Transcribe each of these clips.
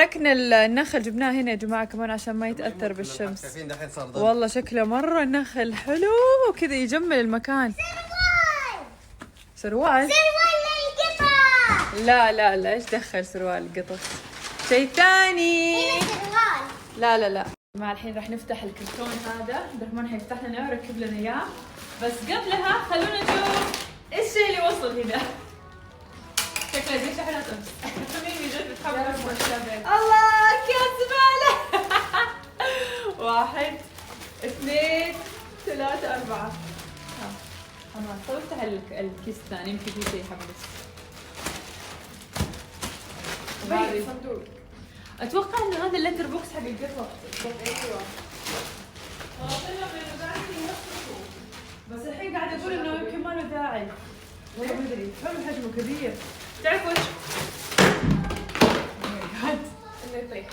تركنا النخل جبناه هنا يا جماعة كمان عشان ما يتأثر بالشمس. والله شكله مرة النخل حلو وكذا يجمل المكان. سروال للقطط. لا ايش دخل سروال القطط؟ شيء ثاني. لا مع الحين راح نفتح الكرتون هذا، عبد الرحمن حيفتح لنا ويركب لنا اياه، بس قبلها خلونا نشوف ايش الشيء اللي وصل هنا. شكله زي شحنات امس. مين جت بتحمل الله كيس زبالة. 1 2 3 4. تمام خلوا افتح الكيس الثاني يمكن في شيء يحمس. باين صندوق. اتوقع انه هذا اللتر بوكس حق القطط. ايوه بس الحين قاعد اقول انه يمكن ما له داعي. والله ما ادري، حلو حجمه كبير. تعرفوا ايش؟ انه يطيح.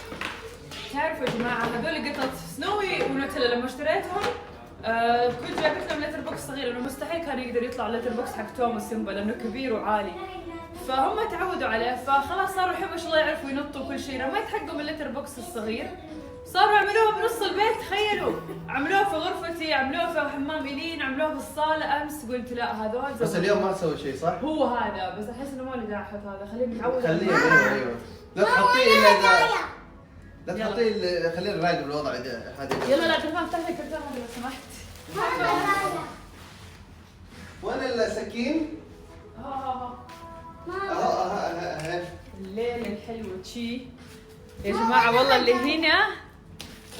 تعرفوا يا جماعه هذول قطط سنوي ونوتيلا لما اشتريتهم كنت جايبت لهم لتر بوكس صغير، لانه مستحيل كان يقدر يطلع لتر بوكس حق توم وسيمبا لانه كبير وعالي. فهم تعودوا عليه، فخلاص صاروا يحبوا ما شاء الله يعرفوا ينطوا كل شيء، ما يتحققوا من اللتر بوكس الصغير. صاروا يعملوها بنص البيت، تخيلوا عملوها في غرفتي، عملوها في حمام إيلين، عملوها في الصالة امس. قلت لا هذول بس اليوم ما سوى شيء صح؟ هو هذا بس احس انه ما له داعي احط هذا، خليه متعود. خليه ايوه لا تحطيه الا اذا لا تحطيه الا خليه نراقب الوضع اذا هذا. يلا لا تفهم افتح لي الكرتون هذا لو سمحت. وين السكين؟ الليلة الحلوة تشي يا جماعة. والله اللي هنا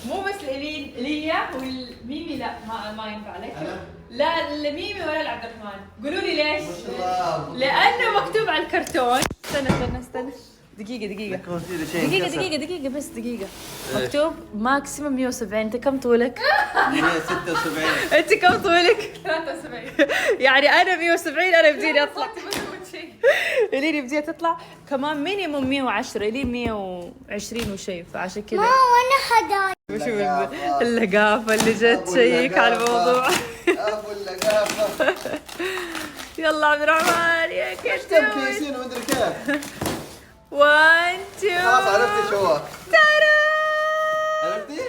مو بس ليا والميمي، لا ما ينفع لك. لا الميمي ولا لعبد الرحمن. قولوا لي ليش؟ ما شاء الله. لأنه مكتوب على الكرتون. استنى دقيقة دقيقة بس دقيقة. مكتوب ماكسيموم 170. انت كم طولك؟ 176. انت كم طولك؟ 73. يعني انا 170 انا بديني اطلع. الين يبدي تطلع كمان مينيموم 110 الين 120 وشيء، فعشان كذا وانا حدايا. وشوف اللقافة اللي جت تشيك على الموضوع. ابو اللقافة. يلا عبد الرحمن يا كم كيسين ومدري كيف. 1 2 خلاص عرفتي شو هو. ترى عرفتي؟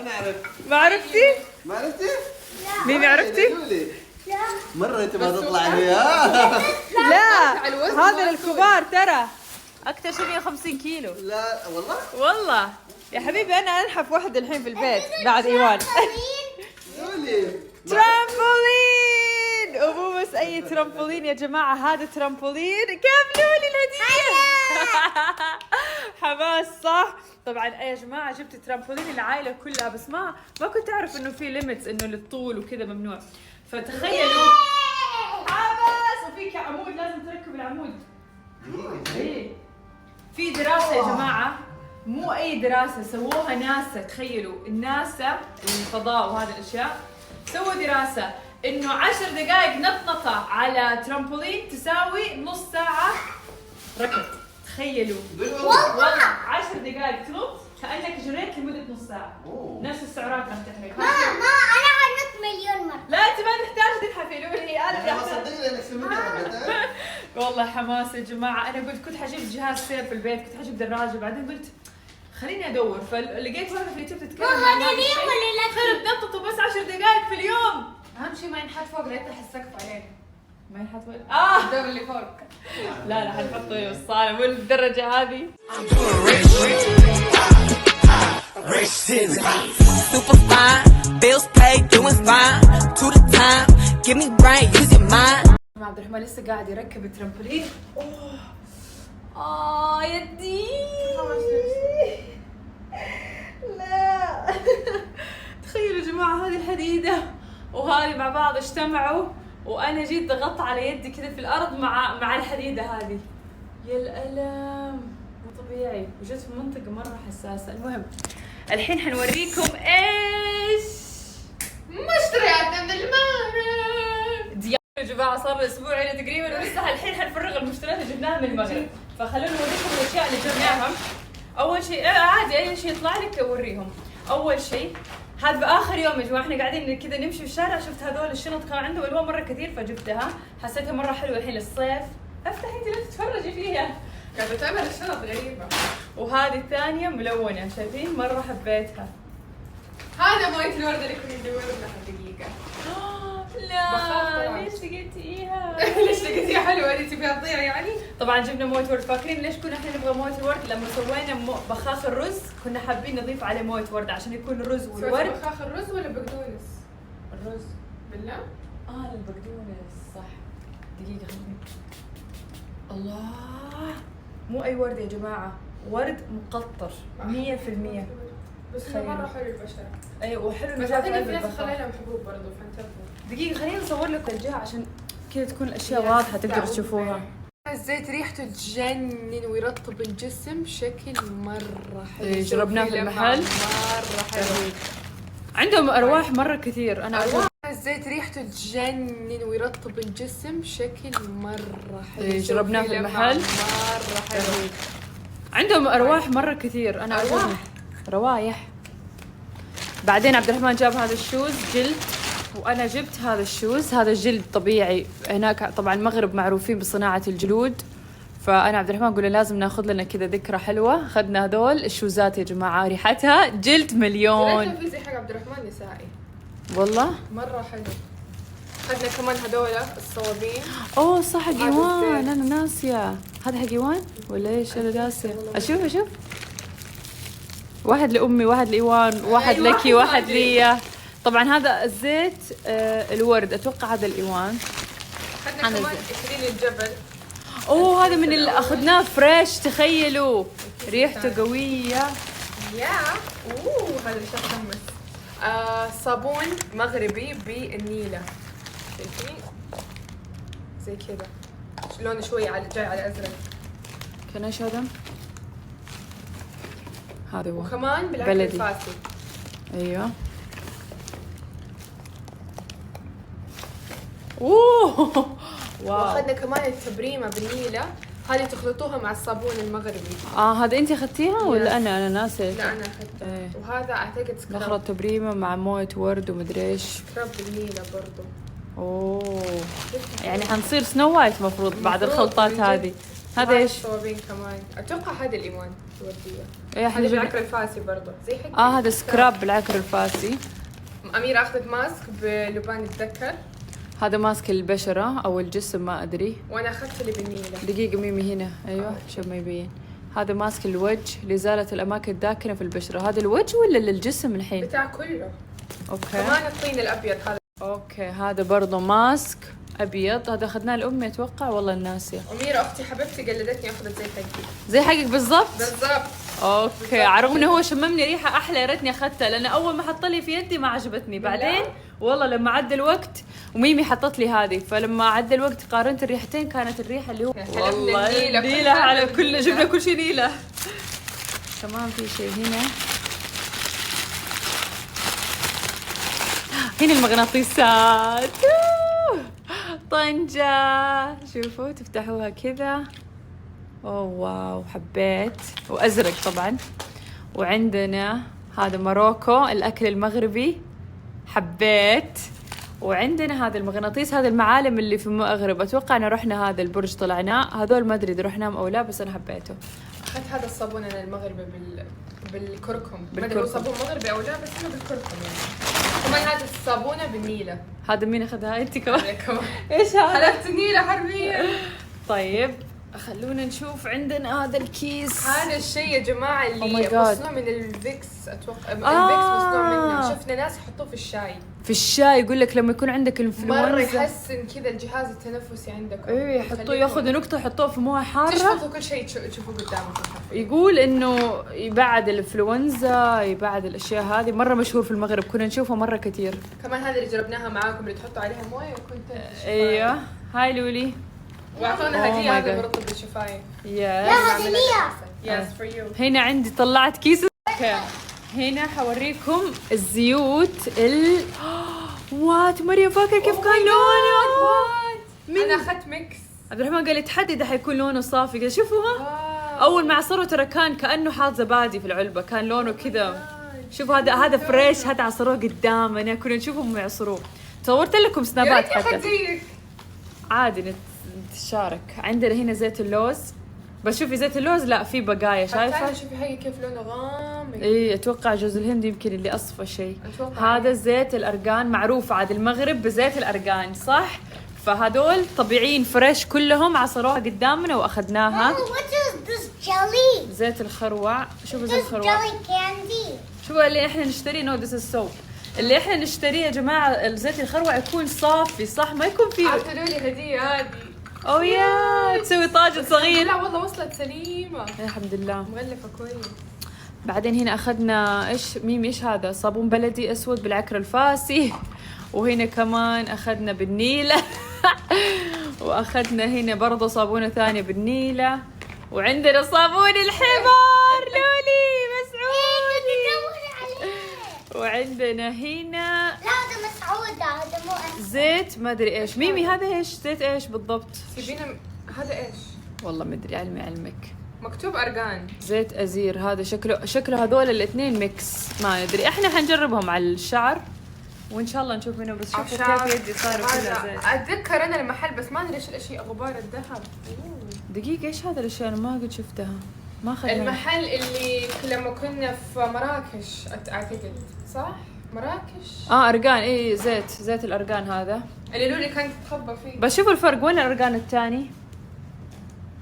انا عرفت. ما عرفتي؟ ما عرفتي؟ ميمي عرفتي؟ لا مرة انت ما تطلع هي. لا هذا للكبار ترى اكثر شيء 150 كيلو. لا والله؟ والله يا حبيبي انا انحف واحد الحين في البيت بعد ايوان. قولي. ترامبولين. ومو بس اي ترامبولين يا جماعه، هذا ترامبولين كاملوا لي الهديه. حماس صح؟ طبعا يا جماعه جبت ترامبولين العائله كلها، بس ما كنت اعرف انه في ليميتس انه للطول وكذا ممنوع. فتخيلوا حماس. وفي عمود لازم تركب العمود. ايه في دراسه يا جماعه، مو اي دراسه سووها ناسا. تخيلوا الناسا الفضاء وهذه الاشياء سووا دراسه انه 10 دقائق نطنطه على ترامبولين تساوي نص ساعه ركض. تخيلوا والله 10 دقائق تنط كانك جريت لمده نص ساعه. نفس السعرات راح تحرق. ما انا حنط مليون مرة. لا انت ما تحتاج تنحفي لي انا ما صدق لانك سمعتها. والله حماس يا جماعه. انا قلت كنت حجيب جهاز سير في البيت، كنت حجيب دراجه، بعدين قلت خليني ادور، فلقيت واحده في اليوتيوب تتكلم هذا اليوم ولا لا؟ خير تنططوا بس 10 دقائق في اليوم. اهم شيء ما ينحط فوق لا يفتح السقف علينا. ما ينحط فوق الدور اللي فوق. لا حنحطه في الصاله مو الدرجه هذه. Super fine, bills paid, doing fine. To the time, give me brain, use your mind. عبد الرحمن لسه قاعد يركب الترامبولين. يدي. لا تخيلوا يا جماعه هذه الحديده وهذه مع بعض اجتمعوا، وانا جيت ضغطت على يدي كذا في الارض مع الحديده هذه. يا الالم مو طبيعي، وجت في منطقه مره حساسه. المهم الحين حنوريكم ايش مشترياتنا من المغرب. يا جماعه صار لنا اسبوعين تقريبا ولسه الحين حنفرغ المشتريات اللي جبناها من المغرب. فخلونا نوريكم الاشياء اللي جبناها. اول شيء عادي اي شيء يطلع لك اوريهم. اول شيء هذا باخر يوم يا جماعه، احنا قاعدين كذا نمشي في الشارع، شفت هذول الشنط كان عنده الوان مره كثير فجبتها، حسيتها مره حلوه الحين للصيف. افتحي انت لا تتفرجي فيها. قاعدة تعمل الشنط غريبة. وهذه الثانية ملونة، شايفين؟ مرة حبيتها. هذا موية الوردة اللي كنا ندور لها دقيقة. بخاف لا طبعاً. ليش لقيتيها؟ ليش لقيتيها حلوة؟ انت تبيها تضيع يعني؟ طبعا جبنا مويه ورد. فاكرين ليش كنا احنا نبغى مويه الورد؟ لما سوينا بخاخ الرز كنا حابين نضيف عليه مويه ورد عشان يكون الرز والورد. سويتي بخاخ الرز ولا بقدونس؟ الرز. بالله؟ البقدونس صح. دقيقة خليني. الله، مو اي ورد يا جماعة، ورد مقطر 100%. بس انه مرة حلو البشرة. ايوه وحلو بس إنه اعتقد جاب في ناس البخاخ. خلي لهم حبوب برضه فانتبهوا. دقيقة خليني اصور لكم الجهة عشان كذا تكون الاشياء واضحة تقدروا تشوفوها. الزيت ريحته تجنن ويرطب الجسم بشكل مرة حلو. إيه، جربناه في المحل. مرة حلو. عندهم ارواح مرة كثير. انا أعجبني. الزيت ريحته تجنن ويرطب الجسم بشكل مرة حلو. إيه، جربناه في المحل. مرة حلو. عندهم ارواح مرة كثير. انا أرواح؟ عجبني. روايح. بعدين عبد الرحمن جاب هذا الشوز جلد، وانا جبت هذا الشوز. هذا الجلد طبيعي، هناك طبعا المغرب معروفين بصناعة الجلود، فانا عبد الرحمن قلنا لازم ناخذ لنا كذا ذكرى حلوة. اخذنا هذول الشوزات يا جماعة، ريحتها جلد مليون. في زي حق عبد الرحمن نسائي والله. مرة حلو. اخذنا كمان هذول الصوابين. اوه صح، حق هذا ايوان. الزيت. انا ناسية. هذا حق ايوان ولا ايش؟ انا ناسية. اشوف واحد لامي، واحد لايوان، واحد أيوة، لك، واحد واحد لي. لي. طبعا هذا الزيت الورد، اتوقع هذا الايوان. اخذنا أنا كمان اكليل الجبل. اوه هذا من اللي اخذناه فريش، تخيلوا ريحته قوية. يا هذا اللي متحمس. صابون مغربي بالنيلة. شايفين؟ زي كذا. لونه شوي جاي على ازرق. كان ايش هذا؟ هذا هو. وكمان بالعكس بلدي. الفاسي. ايوه. اوه واو. واخذنا كمان التبريمة بالنيلة. هذه تخلطوها مع الصابون المغربي. هذا انت اخذتيها ولا Yes. انا ناسيت؟ لا انا اخذتها. إيه. وهذا اعتقد نخلط سكراب. تبريمة مع موية ورد ومدري ايش. سكراب بالنيلة برضو. اوه يعني حنصير سنو وايت مفروض بعد المفروض الخلطات من جد. هذه. هذا وهذا ايش؟ الصوابين كمان. اتوقع هذا الايوان الوردية. ايه هذا احنا بالعكر الفاسي برضو زي حق. هذا سكراب بالعكر الفاسي. أميرة أخذت ماسك بلبان الذكر. هذا ماسك البشرة او الجسم ما ادري. وأنا أخذت اللي بالنيلة. دقيقة ميمي هنا، ايوه شوف ما يبين. هذا ماسك الوجه لإزالة الأماكن الداكنة في البشرة. هذا الوجه ولا للجسم الحين؟ بتاع كله. اوكي. كمان الطين الأبيض هذا. اوكي هذا برضه ماسك ابيض. هذا اخذناه لامي اتوقع، والله الناسية. أميرة أختي حبيبتي قلدتني أخذت زي حقي. زي حقك بالضبط. بالضبط. اوكي، على الرغم انه هو شممني ريحه احلى، يا ريتني اخذتها لان اول ما حط لي في يدي ما عجبتني. بعدين والله لما عدى الوقت وميمي حطت لي هذه، فلما عدى الوقت قارنت الريحتين كانت الريحه اللي هو والله النيلة، كل نيلة هذا على كل، النيلة. جبنا كل شيء نيلة. كمان في شيء هنا. هنا المغناطيسات. طنجة، شوفوا تفتحوها كذا. اوه واو حبيت. وازرق طبعا. وعندنا هذا ماروكو الاكل المغربي، حبيت. وعندنا هذا المغناطيس، هذا المعالم اللي في المغرب. اتوقع ان رحنا هذا البرج طلعناه، هذول ما ادري اذا رحناهم او لا بس انا حبيته. أخذت هذا الصابون أنا المغربي بالكركم. ما أدري بالكركم. هو صابون مغربي أو لا بس أنا بالكركم يعني. كمان هذا الصابونة بالنيلة. هذا مين اخذها؟ انت كمان؟ هذا كمان. ايش هذا؟ حلقت النيلة حرفيا. طيب خلونا نشوف. عندنا هذا الكيس. هذا الشيء يا جماعة Oh اللي my God. مصنوع من الفيكس أتوقع. الفيكس مصنوع منه. شفنا ناس يحطوه في الشاي. في الشاي يقول لك لما يكون عندك مرة انفلونزا يحسن كذا الجهاز التنفسي عندكم. ايه يحطوه، ياخذوا نقطة يحطوه في مويه حارة. تشفطوا كل شيء تشوفوه قدامكم. يقول انه يبعد الانفلونزا، يبعد الاشياء هذه. مرة مشهور في المغرب، كنا نشوفه مرة كثير. كمان هذا اللي جربناها معاكم اللي تحطوا عليها مويه وكنت ايوه هاي لولي. واعطونا Oh هدية my هذا God. مرطب بالشفايف. يس. هذه ليا. يس فور يو. هنا عندي طلعت كيس. اوكي هنا حوريكم الزيوت وات مريم فاكر كيف كان لونه؟ انا اخذت ميكس. عبد الرحمن قال لي تحدي ده حيكون لونه صافي كذا. شوفوها واو. اول ما عصروه ترى كان كانه حاط زبادي في العلبه، كان لونه كذا. شوفوا هذا فريش، هذا عصروه قدامنا كنا نشوفهم يعصروه. صورت لكم يا سنابات ريت اخذت حتى زيك. عادي نتشارك. عندنا هنا زيت اللوز بس شوفي زيت اللوز لا في بقايا شايفه. تعالي شوفي هي كيف لونه غامق. اي اتوقع جوز الهند يمكن اللي اصفى شيء. أتوقع. هذا زيت الارغان، معروف عاد المغرب بزيت الارغان صح؟ فهدول طبيعيين فريش كلهم، عصروها قدامنا واخذناها. Mom, what is this jelly? زيت الخروع، شوفوا زيت This الخروع، jelly candy. شوفوا اللي احنا نشتريه. نو ذس از سوب. اللي احنا نشتريه يا جماعه الزيت الخروع يكون صافي صح، ما يكون فيه. عطلوا لي هديه هذه. او يا تسوي طاجن صغير. لا والله وصلت سليمه. الحمد لله. مغلفه كويس. بعدين هنا اخذنا ايش ميمي ايش هذا؟ صابون بلدي اسود بالعكر الفاسي. وهنا كمان اخذنا بالنيله. واخذنا هنا برضه صابونه ثانيه بالنيله. وعندنا صابون الحمار لولي مسعودي. وعندنا هنا لا هذا مسعود، هذا مو أسود. زيت ما ادري ايش. ميمي هذا ايش؟ زيت ايش بالضبط؟ سيبينا هذا ايش؟ والله ما ادري، علمي علمك. مكتوب ارغان. زيت ازير هذا شكله هذول الاثنين ميكس، ما ندري. احنا حنجربهم على الشعر وان شاء الله نشوف منه. بس شوفوا كيف يدي صار كلها زيت. اتذكر انا المحل بس ما ادري ايش الاشياء، غبار الذهب. دقيقة ايش هذا الاشياء؟ انا ما قد شفتها، ما اخذناها. المحل اللي لما كنا في مراكش اعتقد صح؟ مراكش ارغان. اي زيت الارغان هذا اللي لولي كانت تتخبى فيه. بس شوفوا الفرق. وين الارغان الثاني؟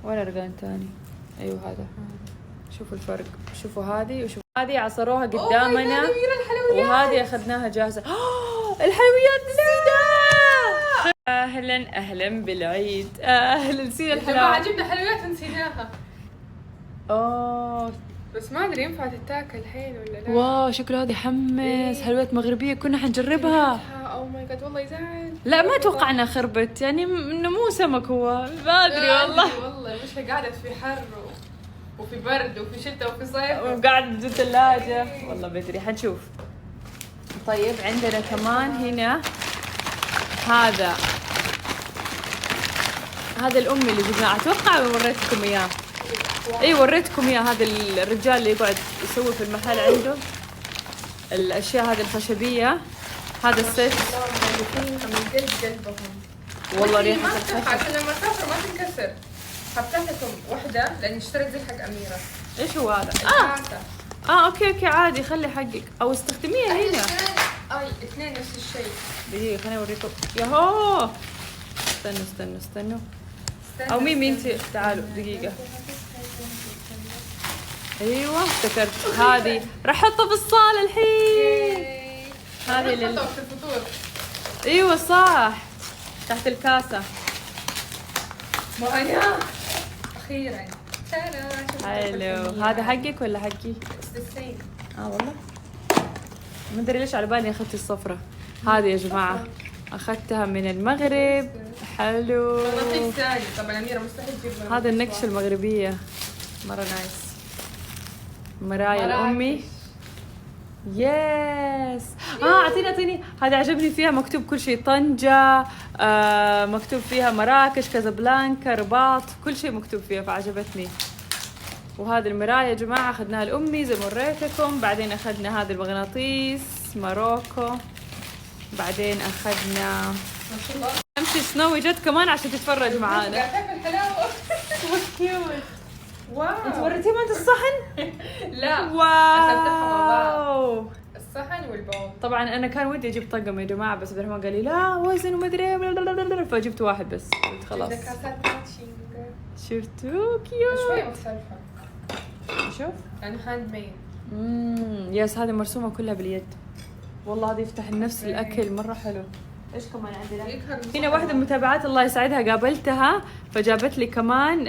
وين الارغان الثاني؟ ايوه هذا. شوفوا الفرق، شوفوا هذه وشوفوا هذه عصروها قدامنا. وهذه اخذناها جاهزة. الحلويات نسيناها. اهلا بالعيد. اهلا نسينا الحلاوة. الحلاوة. جبنا حلويات ونسيناها. اوه بس ما ادري ينفع تتاكل الحين ولا لا. واو شكله هذه حمس. حلويات مغربية كنا حنجربها. او ماي جاد والله يزعل. لا ما توقع انها خربت، يعني انه مو سمك هو، ما ادري والله. والله مش قعدت في حر وفي برد وفي شتاء وفي صيف وقاعد بدون ثلاجة. والله بدري حنشوف. طيب عندنا كمان هنا هذا الأمي اللي جبناه، اتوقع وريتكم اياه. اي وريتكم اياه. هذا الرجال اللي يقعد يسوي في المحل عنده الاشياء هذه الخشبية. هذا السيت من قلبهم والله ما ريحة تفتح الخشب. عشان لما تكسر ما تنكسر. حطيت لكم واحدة لاني اشتريت زي حق اميرة. ايش هو هذا؟ الكاسة. اوكي عادي خلي حقك او استخدميها هنا. اثنين نفس الشيء. دقيقة خليني اوريكم. ياهو استنوا. او ميمي انت تعالوا دقيقة. ايوه افتكرت. هذه راح احطها في الصالة الحين. هذه في الفطور. ايوه صح تحت الكاسة. مايا اخيرا. حلو. هذا حقك ولا حقي؟ والله ما ادري ليش على بالي اخذت الصفرة. هذه يا جماعة اخذتها من المغرب. حلو. نظيف ثاني طبعا اميرة مستحيل تجيب. هذا النكشة المغربية مرة نايس. مرايا الأمي. يس. اعطيني هذا عجبني. فيها مكتوب كل شيء. طنجة، مكتوب فيها مراكش، كازابلانكا، رباط، كل شيء مكتوب فيها فعجبتني. وهذه المراية يا جماعة اخذناها الأمي زي ما وريتكم. بعدين اخذنا هذا المغناطيس ماروكو. بعدين اخذنا ما شاء الله. امشي سنوي جت كمان عشان تتفرج معانا. قاعد تاكل حلاوة. كيوت. واو. انت وريتيهم انت الصحن؟ لا. واو. الصحن والبول. طبعا انا كان ودي اجيب طقم يا جماعه بس عبد الرحمن قال لي لا وزن وما ادري فجبت واحد بس. قلت خلاص. شفتوا شوي كيوت. مختلفة. شوف يعني هاند ميد. يس هذه مرسومه كلها باليد. والله هذه يفتح النفس. الاكل مره حلو. ايش كمان عندنا؟ هنا واحدة من المتابعات الله يسعدها قابلتها فجابت لي كمان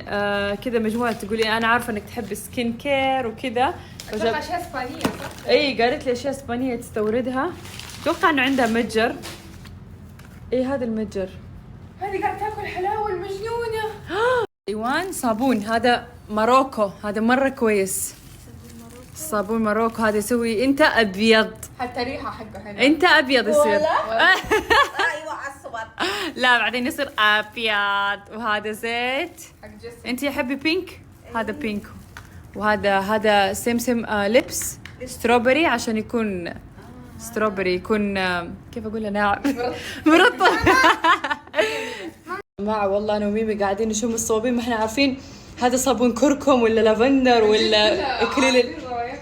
كذا مجموعة. تقولي أنا عارفة إنك تحب سكين كير وكذا. أتوقع أشياء إسبانية صح؟ إي قالت لي أشياء إسبانية تستوردها. أتوقع إنه عندها متجر. إي هذا المتجر. هذه قاعدة تاكل حلاوة المجنونة. أيوان صابون هذا ماروكو. هذا مرة كويس. صابون ماروكو هذا يسوي أنت أبيض. حتى ريحة حقه حلوة. أنت أبيض يصير. ايوه على الصور. لا بعدين يصير أبيض. وهذا زيت. حق جسم. انت يحبي بينك؟ هذا بينك. وهذا سمسم لبس ستروبري عشان يكون ستروبري يكون كيف اقول ناعم مرطب. جماعة والله انا وميمي قاعدين نشم الصوابين ما احنا عارفين هذا صابون كركم ولا لافندر ولا اكليل. عارفين روايحهم.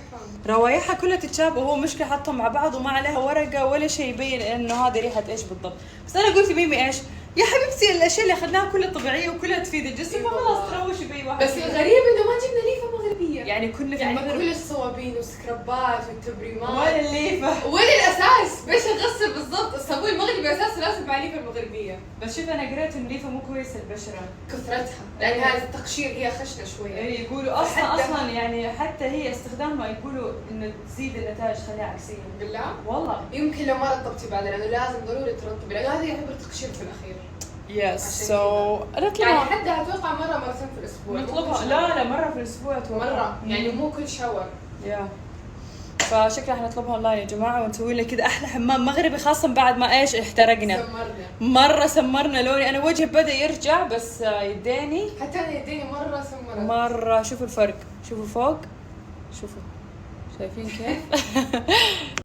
روايحها كلها تتشابه، وهو مشكلة حطهم مع بعض وما عليها ورقة ولا شيء يبين انه هذه ريحة ايش بالضبط. بس انا قلت ميمي ايش؟ يا حبيبتي الاشياء اللي اخذناها كلها طبيعية وكلها تفيد الجسم، فخلاص تروشي باي واحد. بس الغريب انه ما جبنا ليفه مغربيه. يعني كنا في يعني المغرب كل الصوابين والسكرابات والتبريمات ولا الليفة. وين الاساس؟ بايش نغسل بالضبط؟ الصابون المغربي اساسه لازم مع الليفه المغربيه. بس شوف انا قريت ان الليفة مو كويسة البشرة. كثرتها لان هذا التقشير هي خشنه شويه. اي يقولوا اصلا يعني حتى هي استخدامها يقولوا انه تزيد النتائج تخليها عكسية. بالله؟ والله. يمكن لو ما رطبتي بعد لانه لازم ضروري ترطبي لانه هذا يعتبر تقشير في الاخير. يس عشان سو يعني نطلبها. حتى اتوقع مره مرتين في الاسبوع. مو كل نطلبها شهر. لا مرة في الاسبوع اتوقع. مره يعني مو كل شاور. يا فشكلها حنطلبها اونلاين يا جماعه ونسوي لنا كذا احلى حمام مغربي، خاصه بعد ما ايش احترقنا سمرنا. مره، سمرنا لوني، انا وجهي بدا يرجع بس يديني حتى انا يديني مره سمرت. مره. شوفوا الفرق، شوفوا فوق، شوفوا شايفين كيف؟